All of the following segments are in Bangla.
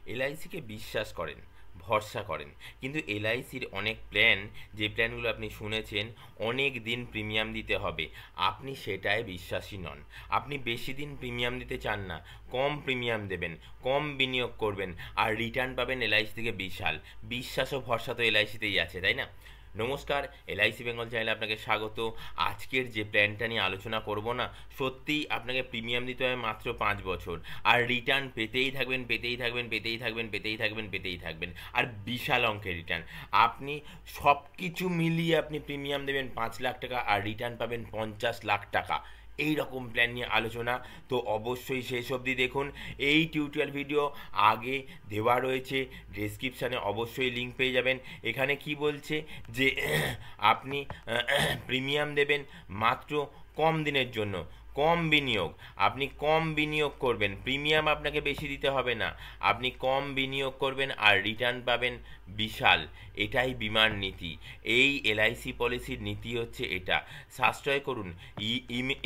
এলআইসিকে বিশ্বাস করেন, ভরসা করেন, কিন্তু এলআইসির অনেক প্ল্যান, যে প্ল্যানগুলো আপনি শুনেছেন অনেক দিন প্রিমিয়াম দিতে হবে, আপনি সেটায় বিশ্বাসী নন। আপনি বেশি দিন প্রিমিয়াম দিতে চান না, কম প্রিমিয়াম দেবেন, কম বিনিয়োগ করবেন, আর রিটার্ন পাবেন এলআইসি থেকে বিশাল। বিশ্বাস ও ভরসা তো এলআইসিতেই আছে, তাই না? নমস্কার, এলআইসি বেঙ্গল চ্যানেলে আপনাকে স্বাগত। আজকের যে প্ল্যানটা নিয়ে আলোচনা করব না, সত্যিই আপনাকে প্রিমিয়াম দিতে হবে মাত্র 5 বছর, আর রিটার্ন পেতেই থাকবেন, পেতেই থাকবেন, পেতেই থাকবেন, পেতেই থাকবেন, পেতেই থাকবেন, আর বিশাল অঙ্কের রিটার্ন। আপনি সব কিছু মিলিয়ে আপনি প্রিমিয়াম দেবেন 5 লাখ টাকা, আর রিটার্ন পাবেন 50 লাখ টাকা। এই রকম প্ল্যান নিয়ে আলোচনা, তো অবশ্যই শেষ অবধি দেখুন। এই টিউটোরিয়াল ভিডিও আগে দেওয়া রয়েছে, ডেসক্রিপশানে অবশ্যই লিঙ্ক পেয়ে যাবেন। এখানে কি বলছে যে আপনি প্রিমিয়াম দেবেন মাত্র কম দিনের জন্য, কম বিনিয়োগ। আপনি কম বিনিয়োগ করবেন, প্রিমিয়াম আপনাকে বেশি দিতে হবে না, আপনি কম বিনিয়োগ করবেন আর রিটার্ন পাবেন বিশাল। এটাই বিমার নীতি, এই এলআইসি পলিসির নীতি হচ্ছে এটা। সাশ্রয় করুন,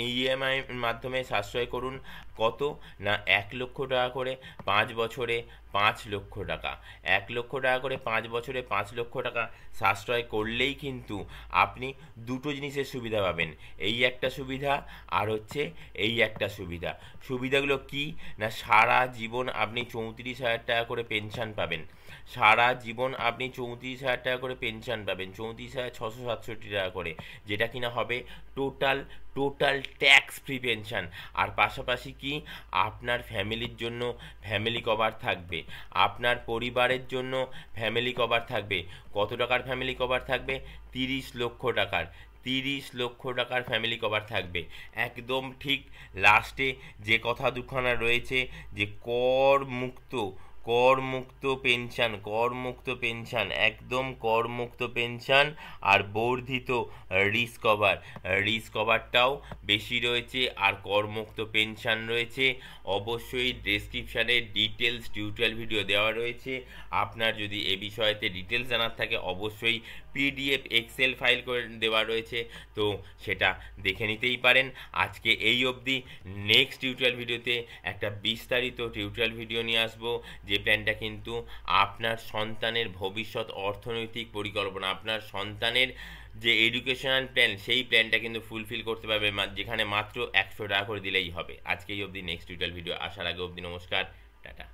ইএমআই মাধ্যমে সাশ্রয় করুন। কত না, 1 লক্ষ টাকা করে 5 বছরে 5 লক্ষ টাকা, 1 লক্ষ টাকা করে 5 বছরে 5 লক্ষ টাকা সাশ্রয় করলেই কিন্তু আপনি দুটো জিনিসের সুবিধা পাবেন। এই একটা সুবিধা, আর হচ্ছে এই একটা সুবিধা। সুবিধাগুলো কি না, সারা জীবন আপনি 34,000 টাকা করে পেনশন পাবেন। সারা জীবন আপনি 34,000 টাকা করে পেনশন পাবেন, 34,667 টাকা করে, যেটা কিনা হবে total total tax free pension. আর পাশাপাশি কি, আপনার ফ্যামিলির জন্য ফ্যামিলি কভার থাকবে, আপনার পরিবারের জন্য ফ্যামিলি কভার থাকবে। কত টাকার ফ্যামিলি কভার থাকবে? 30 লক্ষ টাকার। 30 লক্ষ টাকার ফ্যামিলি কভার থাকবে। একদম ঠিক লাস্টে যে কথা দুখানা রয়েছে, যে করমুক্ত, করমুক্ত পেনশন, করমুক্ত পেনশন, একদম করমুক্ত পেনশন, আর বর্ধিত রিস্ক কভার। রিস্ক কভারটাও বেশি রয়েছে, আর করমুক্ত পেনশন রয়েছে। অবশ্যই ডেসক্রিপশানে ডিটেলস টিউটোরিয়াল ভিডিও দেওয়া রয়েছে। আপনার যদি এ বিষয়েতে ডিটেলস জানার থাকে, অবশ্যই পিডিএফ এক্সেল ফাইল করে দেওয়া রয়েছে, তো সেটা দেখে নিতেই পারেন। আজকে এই অবধি। নেক্সট টিউটোরিয়াল ভিডিওতে একটা বিস্তারিত টিউটোরিয়াল ভিডিও নিয়ে আসবো, যে প্ল্যানটা কিন্তু আপনার সন্তানের ভবিষ্যৎ অর্থনৈতিক পরিকল্পনা, আপনার সন্তানের যে এডুকেশনাল প্ল্যান, সেই প্ল্যানটা কিন্তু ফুলফিল করতে পারবে, যেখানে মাত্র 100 টাকা করে দিলেই হবে। আজকে এই অবধি। নেক্সট টিউটোরিয়াল ভিডিও আসার আগে অবধি নমস্কার, টাটা।